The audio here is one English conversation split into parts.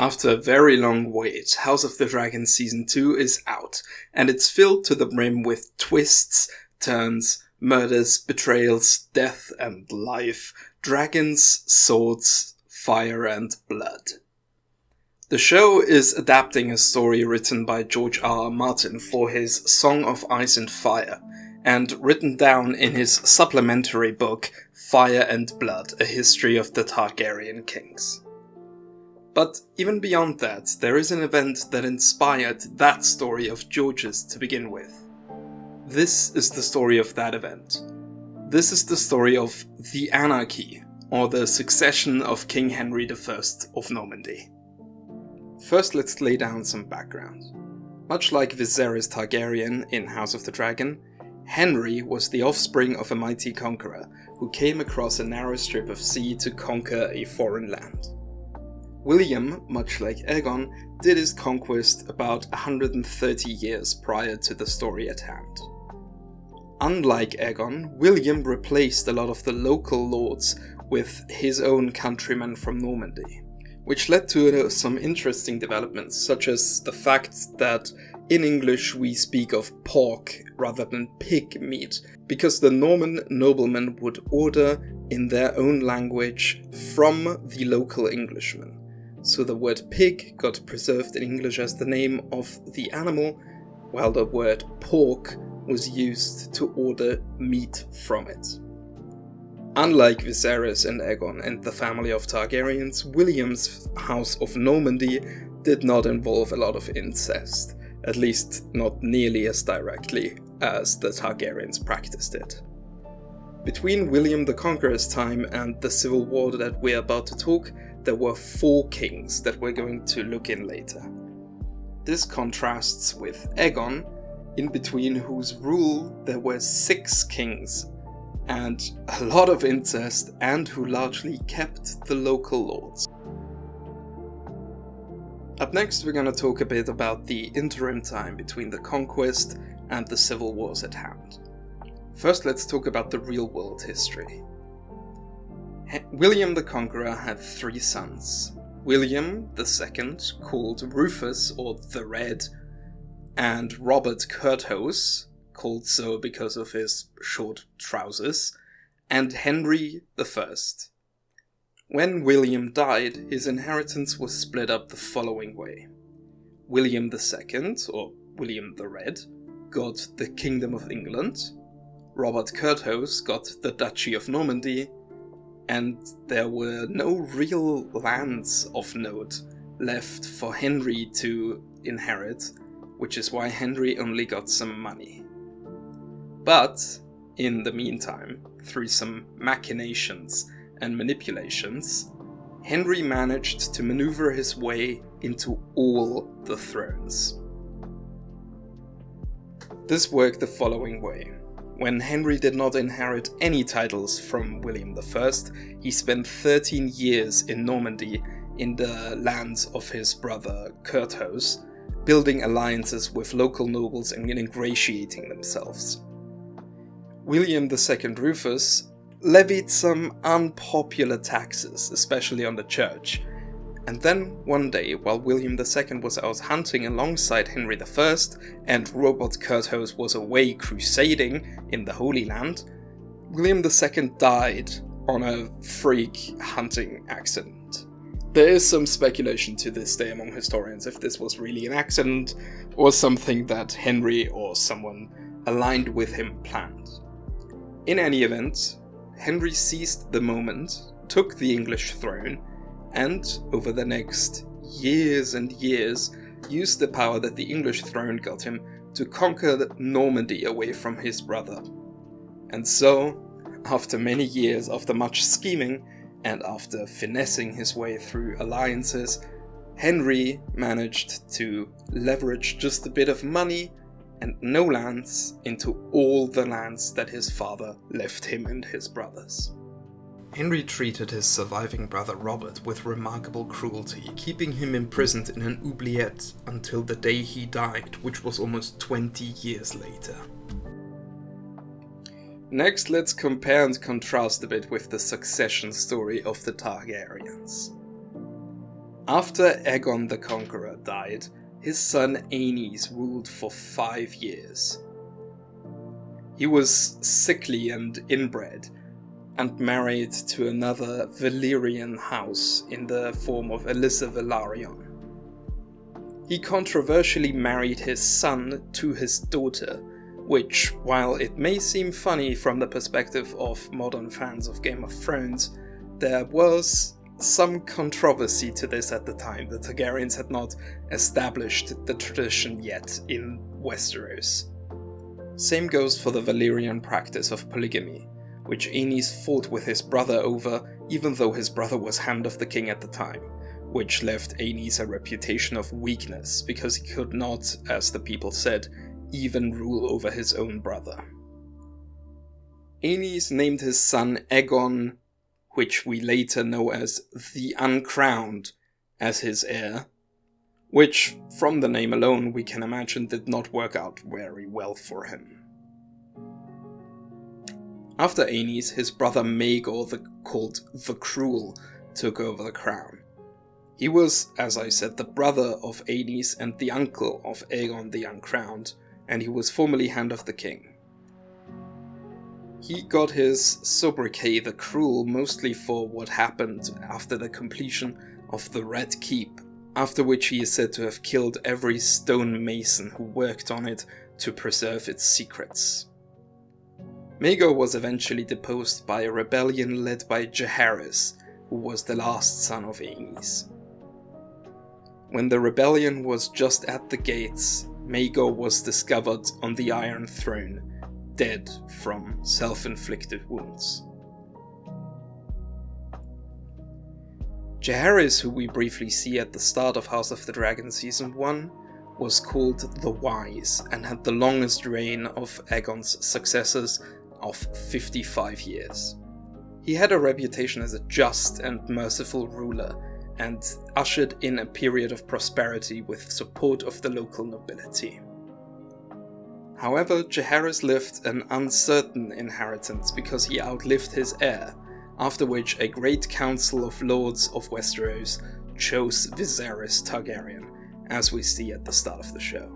After a very long wait, House of the Dragon Season 2 is out, and it's filled to the brim with twists, turns, murders, betrayals, death and life, dragons, swords, fire and blood. The show is adapting a story written by George R. R. Martin for his Song of Ice and Fire, and written down in his supplementary book Fire and Blood, A History of the Targaryen Kings. But even beyond that, there is an event that inspired that story of George's to begin with. This is the story of that event. This is the story of the Anarchy, or the succession of King Henry I of Normandy. First, let's lay down some background. Much like Viserys Targaryen in House of the Dragon, Henry was the offspring of a mighty conqueror who came across a narrow strip of sea to conquer a foreign land. William, much like Aegon, did his conquest about 130 years prior to the story at hand. Unlike Aegon, William replaced a lot of the local lords with his own countrymen from Normandy, which led to some interesting developments, such as the fact that in English we speak of pork rather than pig meat, because the Norman noblemen would order in their own language from the local Englishmen. So the word pig got preserved in English as the name of the animal, while the word pork was used to order meat from it. Unlike Viserys and Aegon and the family of Targaryens, William's House of Normandy did not involve a lot of incest, at least not nearly as directly as the Targaryens practiced it. Between William the Conqueror's time and the civil war that we're about to talk, there were 4 kings that we're going to look in later. This contrasts with Aegon, in between whose rule there were 6 kings, and a lot of incest, and who largely kept the local lords. Up next we're going to talk a bit about the interim time between the conquest and the civil wars at hand. First, let's talk about the real-world history. William the Conqueror had 3 sons. William II, called Rufus or the Red, and Robert Curthose, called so because of his short trousers, and Henry I. When William died, his inheritance was split up the following way. William II, or William the Red, got the Kingdom of England, Robert Curthose got the Duchy of Normandy, and there were no real lands of note left for Henry to inherit, which is why Henry only got some money. But, in the meantime, through some machinations and manipulations, Henry managed to maneuver his way into all the thrones. This worked the following way. When Henry did not inherit any titles from William I, he spent 13 years in Normandy in the lands of his brother Curthose, building alliances with local nobles and ingratiating themselves. William II Rufus levied some unpopular taxes, especially on the church, and then one day, while William II was out hunting alongside Henry I and Robert Curthose was away crusading in the Holy Land, William II died on a freak hunting accident. There is some speculation to this day among historians if this was really an accident or something that Henry or someone aligned with him planned. In any event, Henry seized the moment, took the English throne, and, over the next years and years, used the power that the English throne got him to conquer Normandy away from his brother. And so, after many years, after much scheming, and after finessing his way through alliances, Henry managed to leverage just a bit of money and no lands into all the lands that his father left him and his brothers. Henry treated his surviving brother Robert with remarkable cruelty, keeping him imprisoned in an oubliette until the day he died, which was almost 20 years later. Next, let's compare and contrast a bit with the succession story of the Targaryens. After Aegon the Conqueror died, his son Aenys ruled for 5 years. He was sickly and inbred, and married to another Valyrian house in the form of Alyssa Velaryon. He controversially married his son to his daughter, which, while it may seem funny from the perspective of modern fans of Game of Thrones, there was some controversy to this at the time. The Targaryens had not established the tradition yet in Westeros. Same goes for the Valyrian practice of polygamy, which Aenys fought with his brother over, even though his brother was Hand of the King at the time, which left Aenys a reputation of weakness, because he could not, as the people said, even rule over his own brother. Aenys named his son Aegon, which we later know as the Uncrowned, as his heir, which, from the name alone, we can imagine did not work out very well for him. After Aenys, his brother Maegor, called the Cruel, took over the crown. He was, as I said, the brother of Aenys and the uncle of Aegon the Uncrowned, and he was formerly Hand of the King. He got his sobriquet the Cruel mostly for what happened after the completion of the Red Keep, after which he is said to have killed every stone mason who worked on it to preserve its secrets. Maegor was eventually deposed by a rebellion led by Jaehaerys, who was the last son of Aenys. When the rebellion was just at the gates, Maegor was discovered on the Iron Throne, dead from self-inflicted wounds. Jaehaerys, who we briefly see at the start of House of the Dragon Season 1, was called the Wise and had the longest reign of Aegon's successors of 55 years. He had a reputation as a just and merciful ruler, and ushered in a period of prosperity with support of the local nobility. However, Jaehaerys lived an uncertain inheritance because he outlived his heir, after which a great council of lords of Westeros chose Viserys Targaryen, as we see at the start of the show.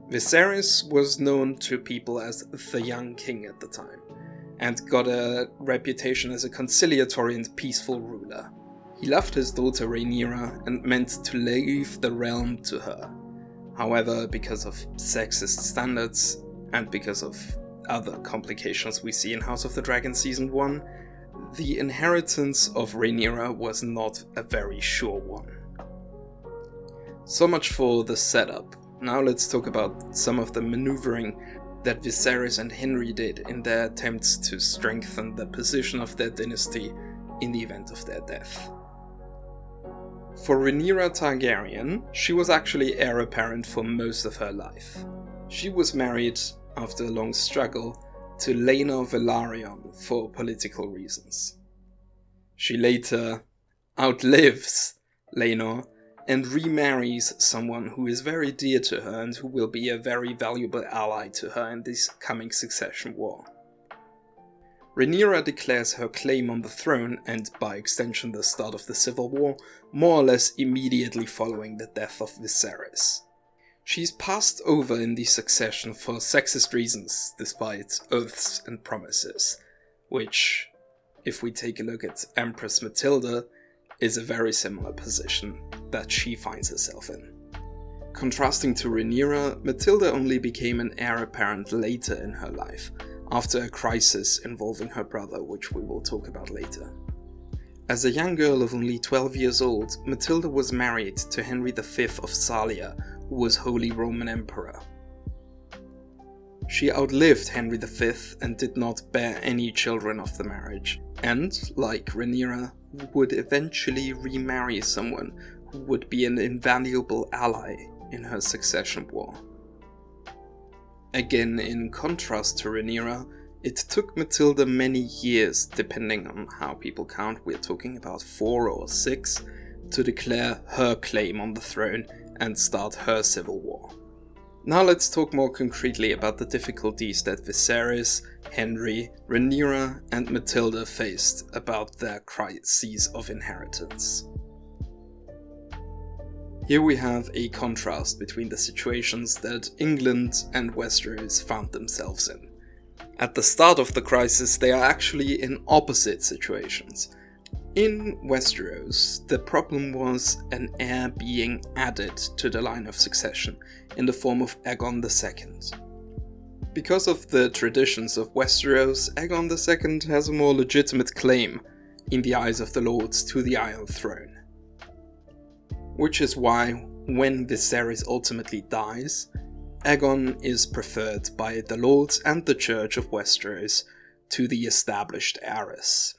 Viserys was known to people as the Young King at the time, and got a reputation as a conciliatory and peaceful ruler. He loved his daughter Rhaenyra and meant to leave the realm to her. However, because of sexist standards, and because of other complications we see in House of the Dragon Season 1, the inheritance of Rhaenyra was not a very sure one. So much for the setup. Now let's talk about some of the maneuvering that Viserys and Henry did in their attempts to strengthen the position of their dynasty in the event of their death. For Rhaenyra Targaryen, she was actually heir apparent for most of her life. She was married, after a long struggle, to Rhaenyra Velaryon for political reasons. She later outlives Rhaenyra and remarries someone who is very dear to her and who will be a very valuable ally to her in this coming succession war. Rhaenyra declares her claim on the throne, and by extension the start of the civil war, more or less immediately following the death of Viserys. She's passed over in the succession for sexist reasons, despite oaths and promises, which, if we take a look at Empress Matilda, is a very similar position that she finds herself in. Contrasting to Rhaenyra, Matilda only became an heir apparent later in her life, after a crisis involving her brother, which we will talk about later. As a young girl of only 12 years old, Matilda was married to Henry V of Salia, who was Holy Roman Emperor. She outlived Henry V and did not bear any children of the marriage, and, like Rhaenyra, would eventually remarry someone who would be an invaluable ally in her succession war. Again, in contrast to Rhaenyra, it took Matilda many years, depending on how people count, we're talking about 4 or 6, to declare her claim on the throne and start her civil war. Now let's talk more concretely about the difficulties that Viserys, Henry, Rhaenyra and Matilda faced about their crises of inheritance. Here we have a contrast between the situations that England and Westeros found themselves in. At the start of the crisis, they are actually in opposite situations. In Westeros, the problem was an heir being added to the line of succession in the form of Aegon II. Because of the traditions of Westeros, Aegon II has a more legitimate claim in the eyes of the lords to the Iron Throne. Which is why, when Viserys ultimately dies, Aegon is preferred by the lords and the Church of Westeros to the established heiress.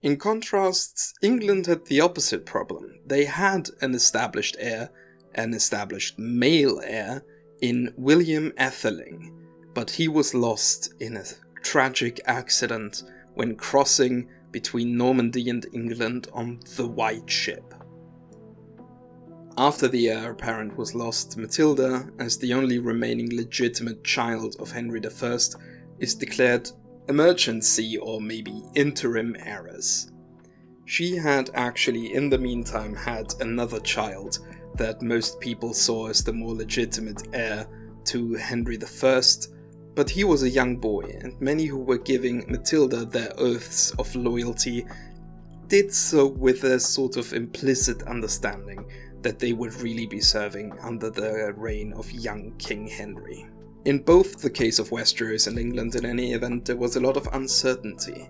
In contrast, England had the opposite problem. They had an established heir, an established male heir, in William Atheling, but he was lost in a tragic accident when crossing between Normandy and England on the White Ship. After the heir apparent was lost, Matilda, as the only remaining legitimate child of Henry I, is declared emergency or maybe interim heiress. She had actually in the meantime had another child that most people saw as the more legitimate heir to Henry I, but he was a young boy, and many who were giving Matilda their oaths of loyalty did so with a sort of implicit understanding that they would really be serving under the reign of young King Henry. In both the case of Westeros and England, in any event, there was a lot of uncertainty,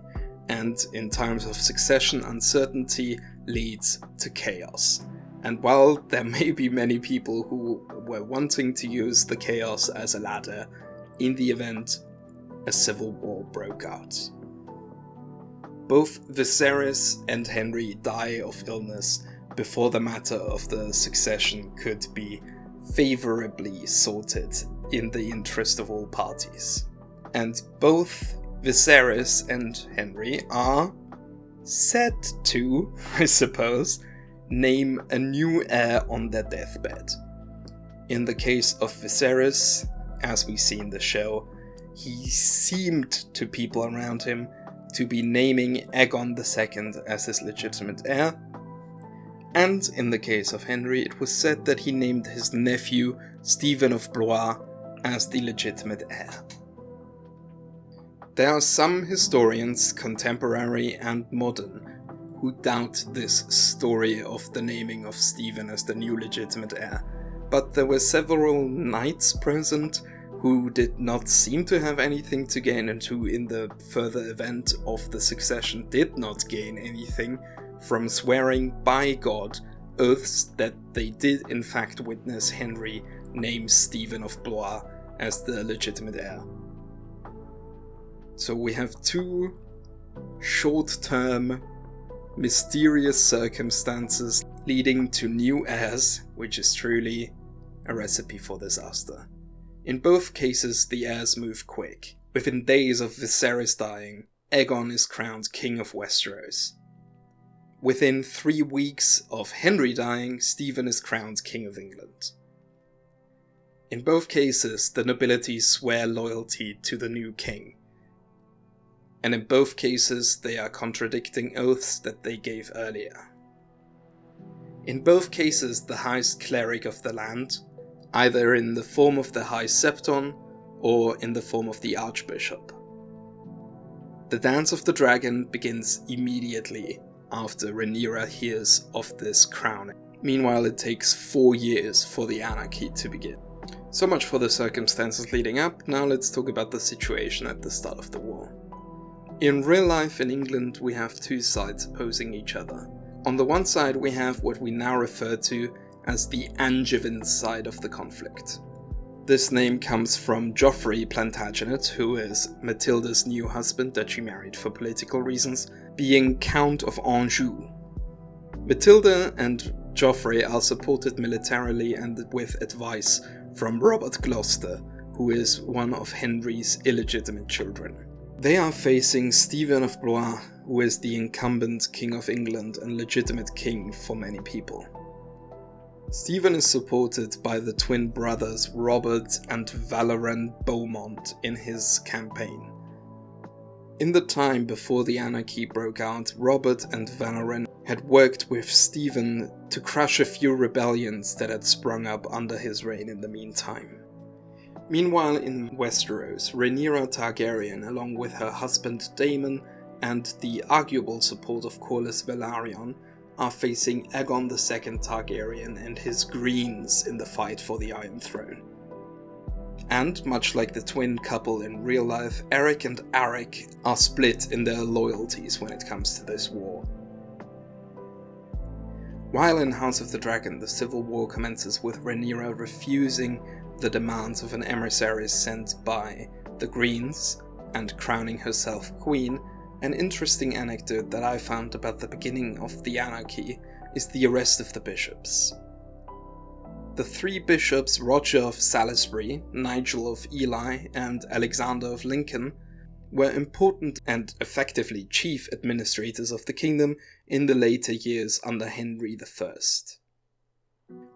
and in times of succession, uncertainty leads to chaos. And while there may be many people who were wanting to use the chaos as a ladder, in the event, a civil war broke out. Both Viserys and Henry die of illness before the matter of the succession could be favourably sorted in the interest of all parties. And both Viserys and Henry are said to, I suppose, name a new heir on their deathbed. In the case of Viserys, as we see in the show, he seemed to people around him to be naming Aegon II as his legitimate heir, and in the case of Henry, it was said that he named his nephew, Stephen of Blois, as the legitimate heir. There are some historians, contemporary and modern, who doubt this story of the naming of Stephen as the new legitimate heir, but there were several knights present who did not seem to have anything to gain and who in the further event of the succession did not gain anything from swearing by God oaths that they did in fact witness Henry name Stephen of Blois as the legitimate heir. So we have two short-term, mysterious circumstances leading to new heirs, which is truly a recipe for disaster. In both cases, the heirs move quick. Within days of Viserys dying, Aegon is crowned King of Westeros. Within 3 weeks of Henry dying, Stephen is crowned King of England. In both cases, the nobility swear loyalty to the new king. And in both cases, they are contradicting oaths that they gave earlier. In both cases, the highest cleric of the land, either in the form of the High Septon or in the form of the Archbishop. The Dance of the Dragon begins immediately after Rhaenyra hears of this crowning. Meanwhile, it takes 4 years for the Anarchy to begin. So much for the circumstances leading up. Now let's talk about the situation at the start of the war. In real life in England, we have two sides opposing each other. On the one side, we have what we now refer to as the Angevin side of the conflict. This name comes from Joffrey Plantagenet, who is Matilda's new husband that she married for political reasons, being Count of Anjou. Matilda and Joffrey are supported militarily and with advice from Robert Gloucester, who is one of Henry's illegitimate children. They are facing Stephen of Blois, who is the incumbent King of England and legitimate king for many people. Stephen is supported by the twin brothers Robert and Valerian Beaumont in his campaign. In the time before the Anarchy broke out, Robert and Valoran had worked with Stephen to crush a few rebellions that had sprung up under his reign in the meantime. Meanwhile in Westeros, Rhaenyra Targaryen, along with her husband Daemon and the arguable support of Corlys Velaryon, are facing Aegon II Targaryen and his Greens in the fight for the Iron Throne. And, much like the twin couple in real life, Eric and Arik are split in their loyalties when it comes to this war. While in House of the Dragon, the civil war commences with Rhaenyra refusing the demands of an emissary sent by the Greens and crowning herself queen. An interesting anecdote that I found about the beginning of the Anarchy is the arrest of the bishops. The three bishops, Roger of Salisbury, Nigel of Ely, and Alexander of Lincoln, were important and effectively chief administrators of the kingdom in the later years under Henry I.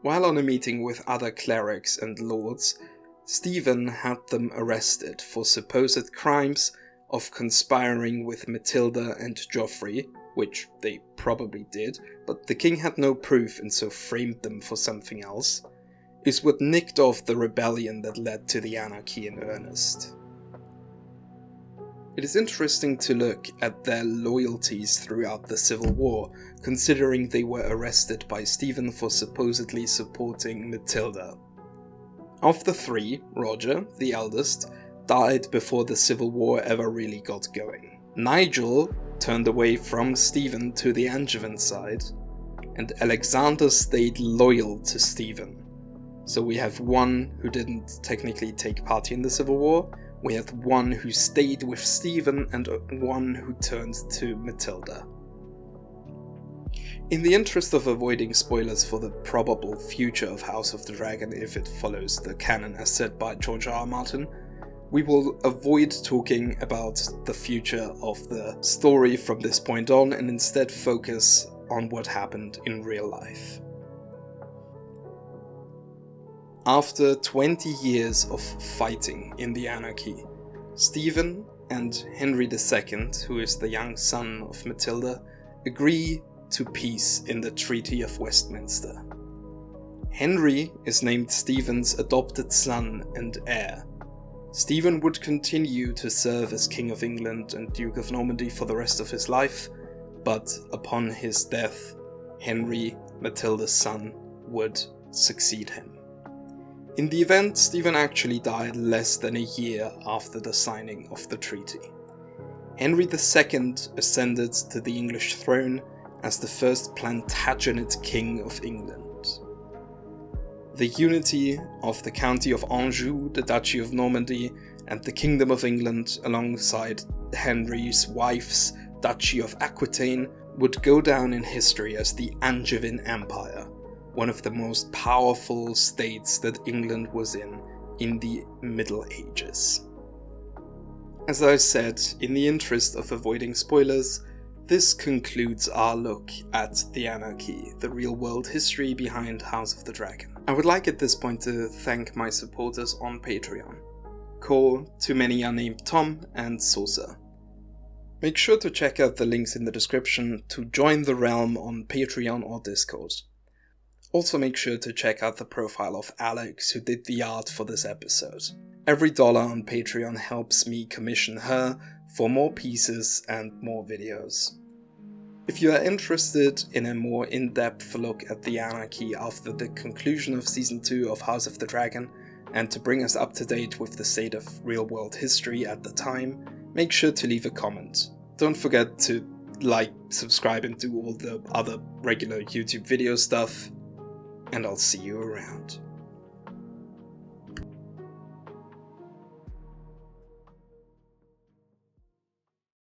While on a meeting with other clerics and lords, Stephen had them arrested for supposed crimes of conspiring with Matilda and Joffrey, which they probably did, but the king had no proof and so framed them for something else, is what nicked off the rebellion that led to the Anarchy in earnest. It is interesting to look at their loyalties throughout the Civil War, considering they were arrested by Stephen for supposedly supporting Matilda. Of the three, Roger, the eldest, died before the Civil War ever really got going. Nigel turned away from Stephen to the Angevin side, and Alexander stayed loyal to Stephen. So we have one who didn't technically take part in the Civil War, we have one who stayed with Stephen, and one who turned to Matilda. In the interest of avoiding spoilers for the probable future of House of the Dragon if it follows the canon as set by George R. R. Martin, we will avoid talking about the future of the story from this point on and instead focus on what happened in real life. After 20 years of fighting in the Anarchy, Stephen and Henry II, who is the young son of Matilda, agree to peace in the Treaty of Westminster. Henry is named Stephen's adopted son and heir. Stephen would continue to serve as King of England and Duke of Normandy for the rest of his life, but upon his death, Henry, Matilda's son, would succeed him. In the event, Stephen actually died less than a year after the signing of the treaty. Henry II ascended to the English throne as the first Plantagenet King of England. The unity of the County of Anjou, the Duchy of Normandy, and the Kingdom of England alongside Henry's wife's Duchy of Aquitaine would go down in history as the Angevin Empire, one of the most powerful states that England was in the Middle Ages. As I said, in the interest of avoiding spoilers, this concludes our look at the Anarchy, the real-world history behind House of the Dragon. I would like at this point to thank my supporters on Patreon: Cole, Too Many Are Named Tom, and Sosa. Make sure to check out the links in the description to join the realm on Patreon or Discord. Also make sure to check out the profile of Alex, who did the art for this episode. Every dollar on Patreon helps me commission her for more pieces and more videos. If you are interested in a more in-depth look at the Anarchy after the conclusion of Season 2 of House of the Dragon, and to bring us up to date with the state of real-world history at the time, make sure to leave a comment. Don't forget to like, subscribe, and do all the other regular YouTube video stuff, and I'll see you around.